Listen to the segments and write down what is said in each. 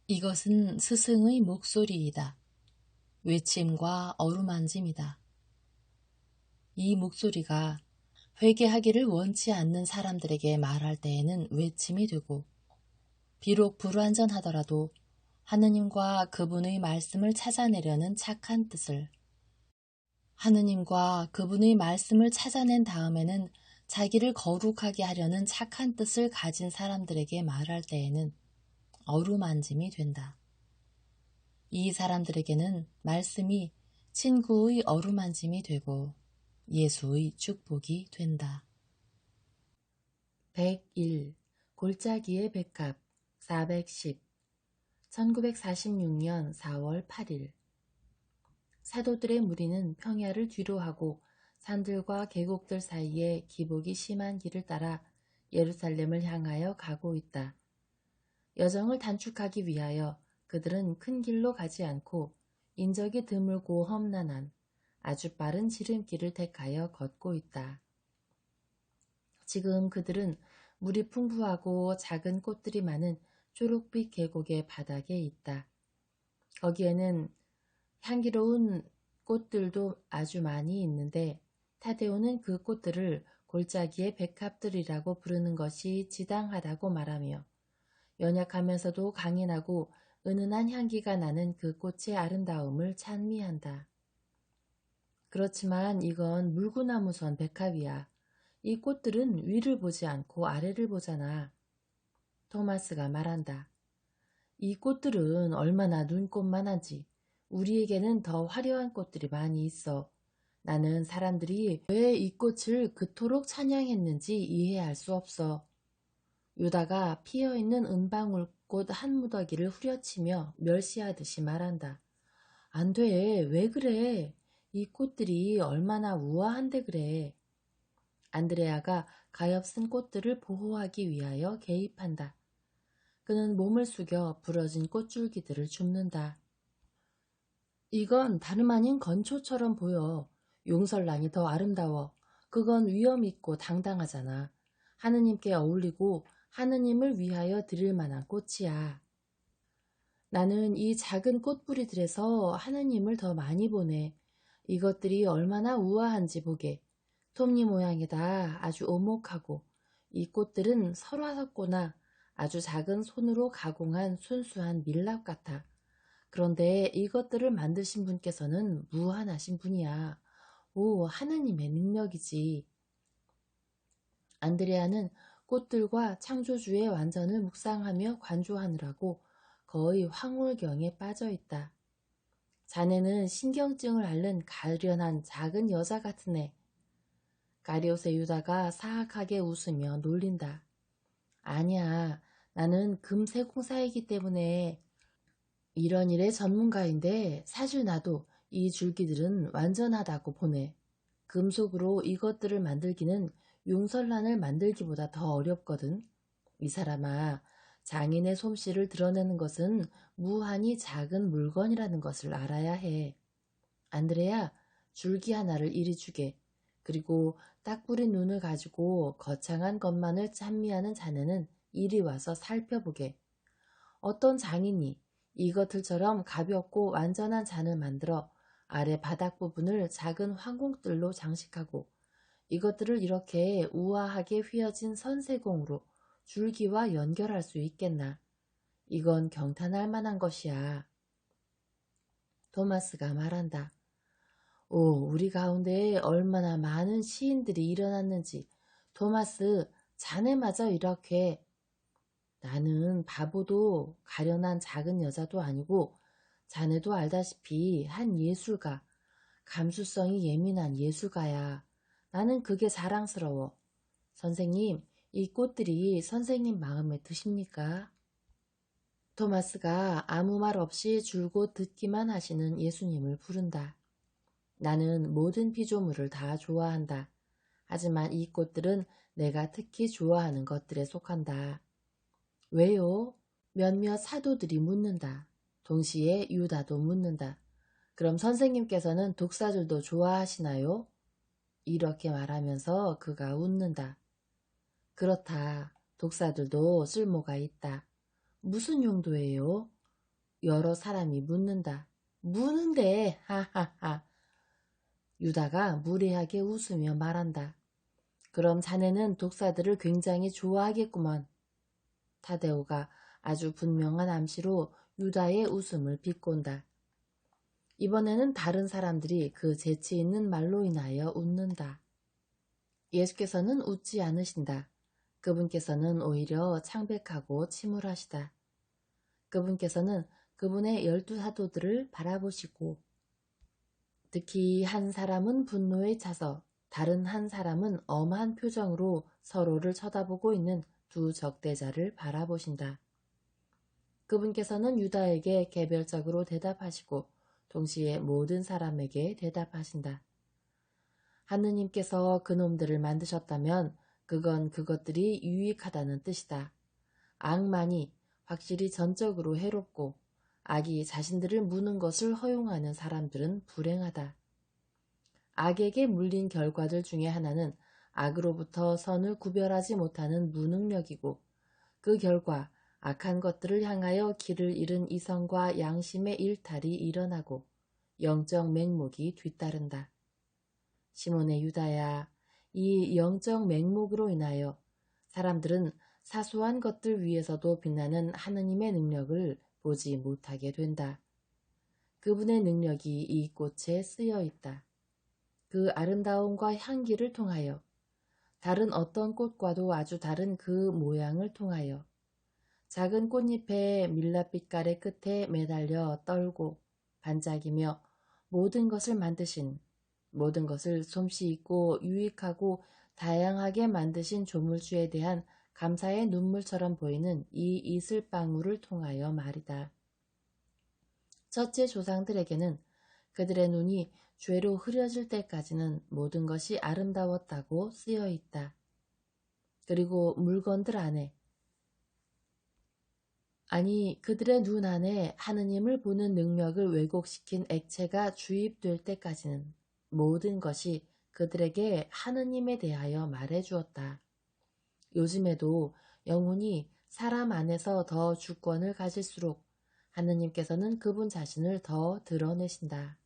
이것은 스승의 목소리이다. 외침과 어루만짐이다. 이 목소리가 회개하기를 원치 않는 사람들에게 말할 때에는 외침이 되고, 비록 불완전하더라도 하느님과 그분의 말씀을 찾아내려는 착한 뜻을, 하느님과 그분의 말씀을 찾아낸 다음에는 자기를 거룩하게 하려는 착한 뜻을 가진 사람들에게 말할 때에는 어루만짐이 된다. 이 사람들에게는 말씀이 친구의 어루만짐이 되고 예수의 축복이 된다. 101. 골짜기의 백합 410 1946년 4월 8일 사도들의 무리는 평야를 뒤로하고 산들과 계곡들 사이에 기복이 심한 길을 따라 예루살렘을 향하여 가고 있다. 여정을 단축하기 위하여 그들은 큰 길로 가지 않고 인적이 드물고 험난한 아주 빠른 지름길을 택하여 걷고 있다. 지금 그들은 물이 풍부하고 작은 꽃들이 많은 초록빛 계곡의 바닥에 있다. 거기에는 향기로운 꽃들도 아주 많이 있는데 타데오는 그 꽃들을 골짜기의 백합들이라고 부르는 것이 지당하다고 말하며 연약하면서도 강인하고 은은한 향기가 나는 그 꽃의 아름다움을 찬미한다. 그렇지만 이건 물구나무선 백합이야. 이 꽃들은 위를 보지 않고 아래를 보잖아. 토마스가 말한다. 이 꽃들은 얼마나 눈꽃만하지. 우리에게는 더 화려한 꽃들이 많이 있어. 나는 사람들이 왜 이 꽃을 그토록 찬양했는지 이해할 수 없어. 유다가 피어있는 은방울꽃 한 무더기를 후려치며 멸시하듯이 말한다. 안 돼, 왜 그래? 이 꽃들이 얼마나 우아한데 그래. 안드레아가 가엾은 꽃들을 보호하기 위하여 개입한다. 그는 몸을 숙여 부러진 꽃줄기들을 줍는다. 이건 다름 아닌 건초처럼 보여. 용설란이 더 아름다워. 그건 위엄있고 당당하잖아. 하느님께 어울리고 하느님을 위하여 드릴 만한 꽃이야. 나는 이 작은 꽃뿌리들에서 하느님을 더 많이 보네. 이것들이 얼마나 우아한지 보게. 톱니 모양이다. 아주 오목하고. 이 꽃들은 설화석고나 아주 작은 손으로 가공한 순수한 밀랍 같아. 그런데 이것들을 만드신 분께서는 무한하신 분이야. 오, 하느님의 능력이지. 안드레아는 꽃들과 창조주의 완전을 묵상하며 관조하느라고 거의 황홀경에 빠져 있다. 자네는 신경증을 앓는 가련한 작은 여자 같은 애. 가리옷의 유다가 사악하게 웃으며 놀린다. 아니야, 나는 금세공사이기 때문에 이런 일의 전문가인데 사실 나도 이 줄기들은 완전하다고 보네. 금속으로 이것들을 만들기는 용설란을 만들기보다 더 어렵거든. 이 사람아, 장인의 솜씨를 드러내는 것은 무한히 작은 물건이라는 것을 알아야 해. 안드레야, 줄기 하나를 이리 주게. 그리고 딱 뿌린 눈을 가지고 거창한 것만을 찬미하는 자네는 이리 와서 살펴보게. 어떤 장인이 이것들처럼 가볍고 완전한 잔을 만들어 아래 바닥 부분을 작은 황공들로 장식하고 이것들을 이렇게 우아하게 휘어진 선세공으로 줄기와 연결할 수 있겠나. 이건 경탄할 만한 것이야. 토마스가 말한다. 오, 우리 가운데 얼마나 많은 시인들이 일어났는지. 토마스, 자네마저 이렇게. 나는 바보도 가련한 작은 여자도 아니고 자네도 알다시피 한 예술가, 감수성이 예민한 예술가야. 나는 그게 자랑스러워. 선생님, 이 꽃들이 선생님 마음에 드십니까? 토마스가 아무 말 없이 줄곧 듣기만 하시는 예수님을 부른다. 나는 모든 피조물을 다 좋아한다. 하지만 이 꽃들은 내가 특히 좋아하는 것들에 속한다. 왜요? 몇몇 사도들이 묻는다. 동시에 유다도 묻는다. 그럼 선생님께서는 독사들도 좋아하시나요? 이렇게 말하면서 그가 웃는다. 그렇다. 독사들도 쓸모가 있다. 무슨 용도예요? 여러 사람이 묻는다. 무는데 하하하. 유다가 무례하게 웃으며 말한다. 그럼 자네는 독사들을 굉장히 좋아하겠구먼. 타데오가 아주 분명한 암시로 유다의 웃음을 비꼰다. 이번에는 다른 사람들이 그 재치 있는 말로 인하여 웃는다. 예수께서는 웃지 않으신다. 그분께서는 오히려 창백하고 침울하시다. 그분께서는 그분의 12 사도들을 바라보시고 특히 한 사람은 분노에 차서 다른 한 사람은 엄한 표정으로 서로를 쳐다보고 있는 두 적대자를 바라보신다. 그분께서는 유다에게 개별적으로 대답하시고 동시에 모든 사람에게 대답하신다. 하느님께서 그놈들을 만드셨다면 그건 그것들이 유익하다는 뜻이다. 악만이 확실히 전적으로 해롭고 악이 자신들을 무는 것을 허용하는 사람들은 불행하다. 악에게 물린 결과들 중에 하나는 악으로부터 선을 구별하지 못하는 무능력이고 그 결과 악한 것들을 향하여 길을 잃은 이성과 양심의 일탈이 일어나고 영적 맹목이 뒤따른다. 시몬의 유다야, 이 영적 맹목으로 인하여 사람들은 사소한 것들 위에서도 빛나는 하느님의 능력을 보지 못하게 된다. 그분의 능력이 이 꽃에 쓰여 있다. 그 아름다움과 향기를 통하여 다른 어떤 꽃과도 아주 다른 그 모양을 통하여 작은 꽃잎의 밀랍빛깔의 끝에 매달려 떨고 반짝이며 모든 것을 만드신, 모든 것을 솜씨 있고 유익하고 다양하게 만드신 조물주에 대한 감사의 눈물처럼 보이는 이 이슬방울을 통하여 말이다. 첫째 조상들에게는 그들의 눈이 죄로 흐려질 때까지는 모든 것이 아름다웠다고 쓰여 있다. 그리고 물건들 안에, 아니 그들의 눈 안에 하느님을 보는 능력을 왜곡시킨 액체가 주입될 때까지는 모든 것이 그들에게 하느님에 대하여 말해주었다. 요즘에도 영혼이 사람 안에서 더 주권을 가질수록 하느님께서는 그분 자신을 더 드러내신다.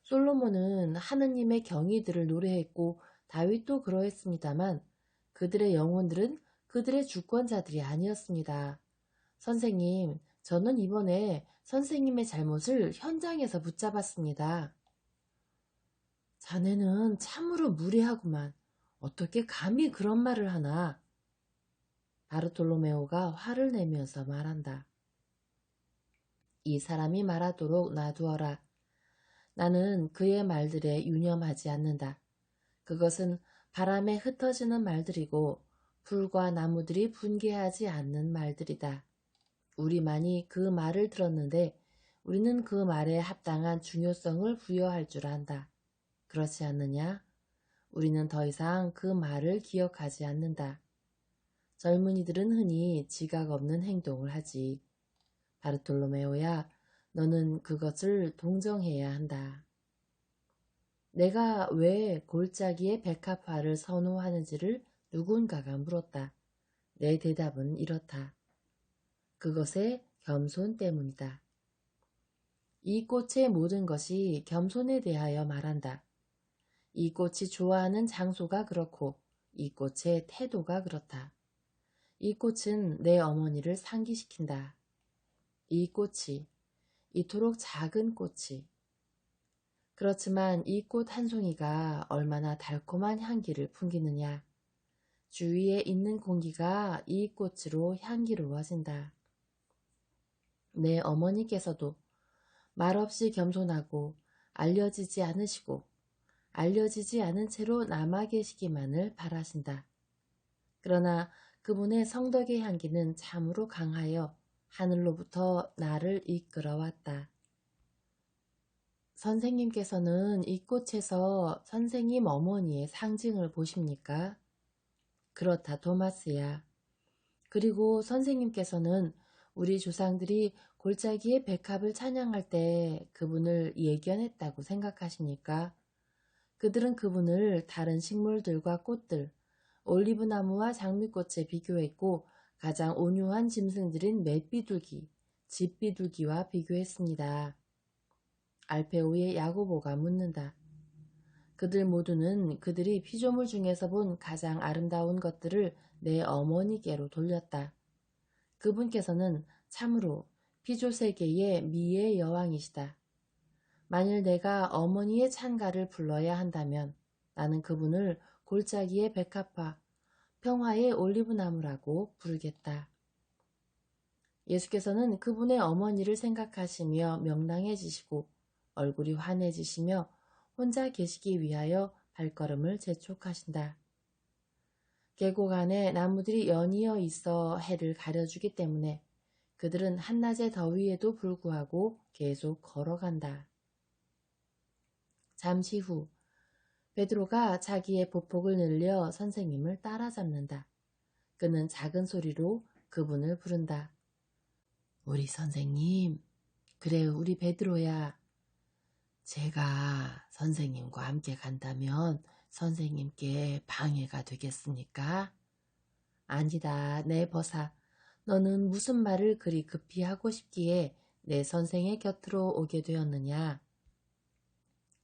솔로몬은 하느님의 경이들을 노래했고 다윗도 그러했습니다만 그들의 영혼들은 그들의 주권자들이 아니었습니다. 선생님, 저는 이번에 선생님의 잘못을 현장에서 붙잡았습니다. 자네는 참으로 무례하구만. 어떻게 감히 그런 말을 하나? 바르톨로메오가 화를 내면서 말한다. 이 사람이 말하도록 놔두어라. 나는 그의 말들에 유념하지 않는다. 그것은 바람에 흩어지는 말들이고 풀과 나무들이 분개하지 않는 말들이다. 우리만이 그 말을 들었는데 우리는 그 말에 합당한 중요성을 부여할 줄 안다. 그렇지 않느냐? 우리는 더 이상 그 말을 기억하지 않는다. 젊은이들은 흔히 지각 없는 행동을 하지. 바르톨로메오야, 너는 그것을 동정해야 한다. 내가 왜 골짜기의 백합화를 선호하는지를 누군가가 물었다. 내 대답은 이렇다. 그것의 겸손 때문이다. 이 꽃의 모든 것이 겸손에 대하여 말한다. 이 꽃이 좋아하는 장소가 그렇고 이 꽃의 태도가 그렇다. 이 꽃은 내 어머니를 상기시킨다. 이 꽃이, 이토록 작은 꽃이. 그렇지만 이 꽃 한 송이가 얼마나 달콤한 향기를 풍기느냐. 주위에 있는 공기가 이 꽃으로 향기로워진다. 내 어머니께서도 말없이 겸손하고 알려지지 않으시고 알려지지 않은 채로 남아 계시기만을 바라신다. 그러나 그분의 성덕의 향기는 참으로 강하여 하늘로부터 나를 이끌어왔다. 선생님께서는 이 꽃에서 선생님 어머니의 상징을 보십니까? 그렇다, 토마스야. 그리고 선생님께서는 우리 조상들이 골짜기의 백합을 찬양할 때 그분을 예견했다고 생각하십니까? 그들은 그분을 다른 식물들과 꽃들, 올리브나무와 장미꽃에 비교했고 가장 온유한 짐승들인 맷비둘기, 집 비둘기와 비교했습니다. 알페오의 야고보가 묻는다. 그들 모두는 그들이 피조물 중에서 본 가장 아름다운 것들을 내 어머니께로 돌렸다. 그분께서는 참으로 피조 세계의 미의 여왕이시다. 만일 내가 어머니의 찬가를 불러야 한다면 나는 그분을 골짜기의 백합화, 평화의 올리브나무라고 부르겠다. 예수께서는 그분의 어머니를 생각하시며 명랑해지시고 얼굴이 환해지시며 혼자 계시기 위하여 발걸음을 재촉하신다. 계곡 안에 나무들이 연이어 있어 해를 가려주기 때문에 그들은 한낮의 더위에도 불구하고 계속 걸어간다. 잠시 후 베드로가 자기의 보폭을 늘려 선생님을 따라잡는다. 그는 작은 소리로 그분을 부른다. 우리 선생님, 그래 우리 베드로야. 제가 선생님과 함께 간다면 선생님께 방해가 되겠습니까? 아니다, 내 버사. 너는 무슨 말을 그리 급히 하고 싶기에 내 선생의 곁으로 오게 되었느냐?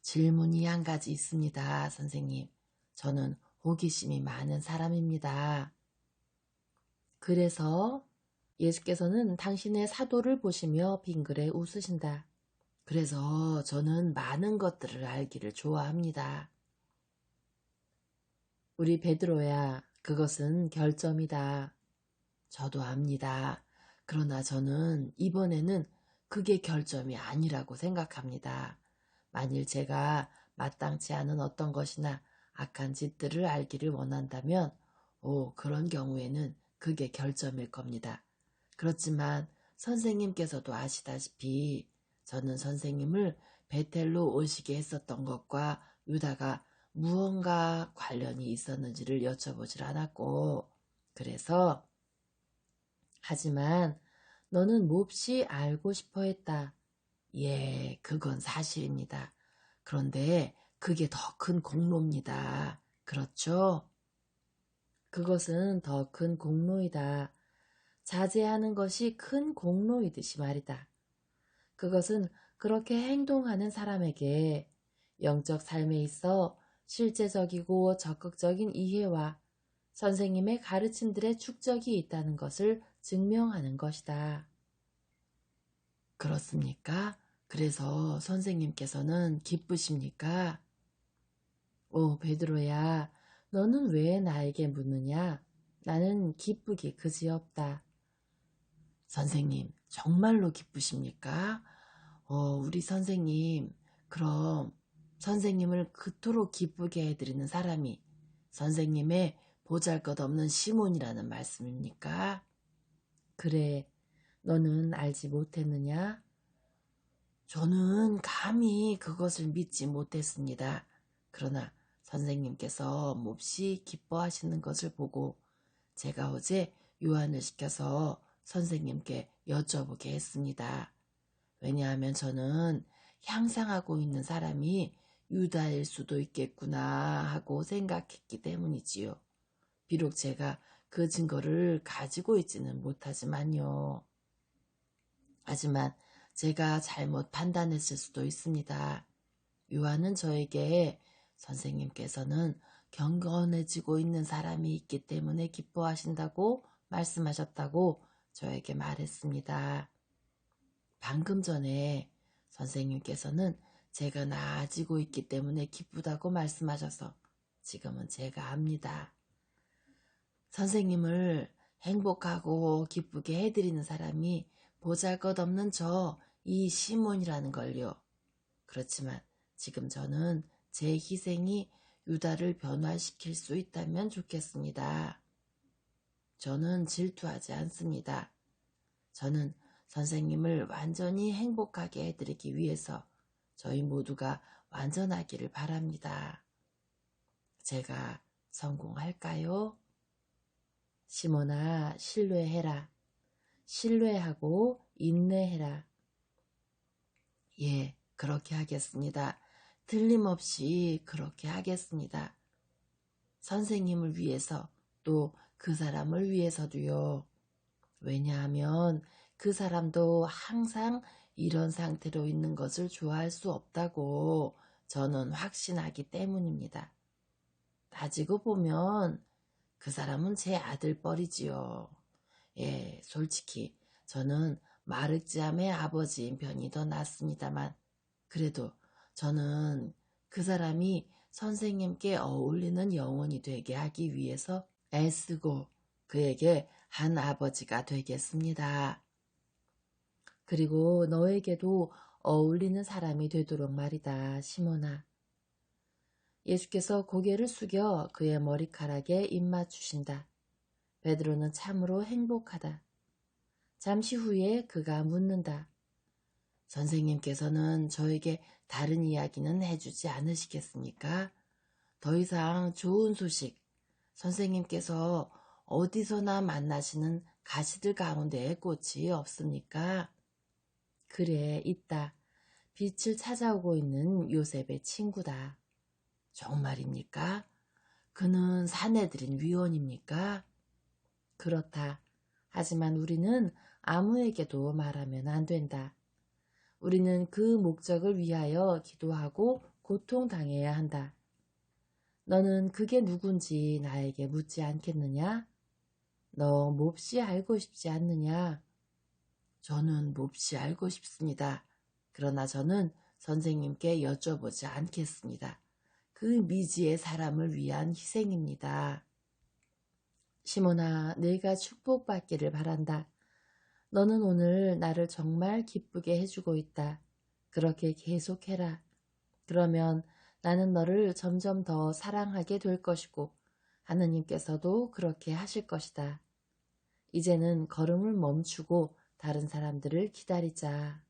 질문이 한 가지 있습니다, 선생님. 저는 호기심이 많은 사람입니다. 그래서 예수께서는 당신의 사도를 보시며 빙그레 웃으신다. 그래서 저는 많은 것들을 알기를 좋아합니다. 우리 베드로야, 그것은 결점이다. 저도 압니다. 그러나 저는 이번에는 그게 결점이 아니라고 생각합니다. 만일 제가 마땅치 않은 어떤 것이나 악한 짓들을 알기를 원한다면 그런 경우에는 그게 결점일 겁니다. 그렇지만 선생님께서도 아시다시피 저는 선생님을 베텔로 오시게 했었던 것과 유다가 무언가 관련이 있었는지를 여쭤보질 않았고, 그래서 하지만 너는 몹시 알고 싶어 했다. 예, 그건 사실입니다. 그런데 그게 더 큰 공로입니다. 그렇죠? 그것은 더 큰 공로이다. 자제하는 것이 큰 공로이듯이 말이다. 그것은 그렇게 행동하는 사람에게 영적 삶에 있어 실제적이고 적극적인 이해와 선생님의 가르침들의 축적이 있다는 것을 증명하는 것이다. 그렇습니까? 그래서 선생님께서는 기쁘십니까? 오, 베드로야, 너는 왜 나에게 묻느냐? 나는 기쁘기 그지없다. 선생님, 정말로 기쁘십니까? 우리 선생님, 그럼 선생님을 그토록 기쁘게 해드리는 사람이 선생님의 보잘것없는 시몬이라는 말씀입니까? 그래, 너는 알지 못했느냐? 저는 감히 그것을 믿지 못했습니다. 그러나 선생님께서 몹시 기뻐하시는 것을 보고 제가 어제 요한을 시켜서 선생님께 여쭤보게 했습니다. 왜냐하면 저는 향상하고 있는 사람이 유다일 수도 있겠구나 하고 생각했기 때문이지요. 비록 제가 그 증거를 가지고 있지는 못하지만요. 하지만 제가 잘못 판단했을 수도 있습니다. 요한은 저에게 선생님께서는 경건해지고 있는 사람이 있기 때문에 기뻐하신다고 말씀하셨다고 저에게 말했습니다. 방금 전에 선생님께서는 제가 나아지고 있기 때문에 기쁘다고 말씀하셔서 지금은 제가 압니다. 선생님을 행복하고 기쁘게 해드리는 사람이 보잘것없는 이 시몬이라는 걸요. 그렇지만 지금 저는 제 희생이 유다를 변화시킬 수 있다면 좋겠습니다. 저는 질투하지 않습니다. 저는 선생님을 완전히 행복하게 해드리기 위해서 저희 모두가 완전하기를 바랍니다. 제가 성공할까요? 시몬아, 신뢰해라. 신뢰하고 인내해라. 예, 그렇게 하겠습니다. 틀림없이 그렇게 하겠습니다. 선생님을 위해서 또 그 사람을 위해서도요. 왜냐하면 그 사람도 항상 이런 상태로 있는 것을 좋아할 수 없다고 저는 확신하기 때문입니다. 따지고 보면 그 사람은 제 아들뻘이지요. 예, 솔직히 저는 마르지암의 아버지인 편이 더 낫습니다만 그래도 저는 그 사람이 선생님께 어울리는 영혼이 되게 하기 위해서 애쓰고 그에게 한 아버지가 되겠습니다. 그리고 너에게도 어울리는 사람이 되도록 말이다, 시몬아. 예수께서 고개를 숙여 그의 머리카락에 입 맞추신다. 베드로는 참으로 행복하다. 잠시 후에 그가 묻는다. 선생님께서는 저에게 다른 이야기는 해주지 않으시겠습니까? 더 이상 좋은 소식, 선생님께서 어디서나 만나시는 가시들 가운데 꽃이 없습니까? 그래, 있다. 빛을 찾아오고 있는 요셉의 친구다. 정말입니까? 그는 사내들인 위원입니까? 그렇다. 하지만 우리는 아무에게도 말하면 안 된다. 우리는 그 목적을 위하여 기도하고 고통당해야 한다. 너는 그게 누군지 나에게 묻지 않겠느냐? 너 몹시 알고 싶지 않느냐? 저는 몹시 알고 싶습니다. 그러나 저는 선생님께 여쭤보지 않겠습니다. 그 미지의 사람을 위한 희생입니다. 시몬아, 네가 축복받기를 바란다. 너는 오늘 나를 정말 기쁘게 해주고 있다. 그렇게 계속해라. 그러면 나는 너를 점점 더 사랑하게 될 것이고 하느님께서도 그렇게 하실 것이다. 이제는 걸음을 멈추고 다른 사람들을 기다리자.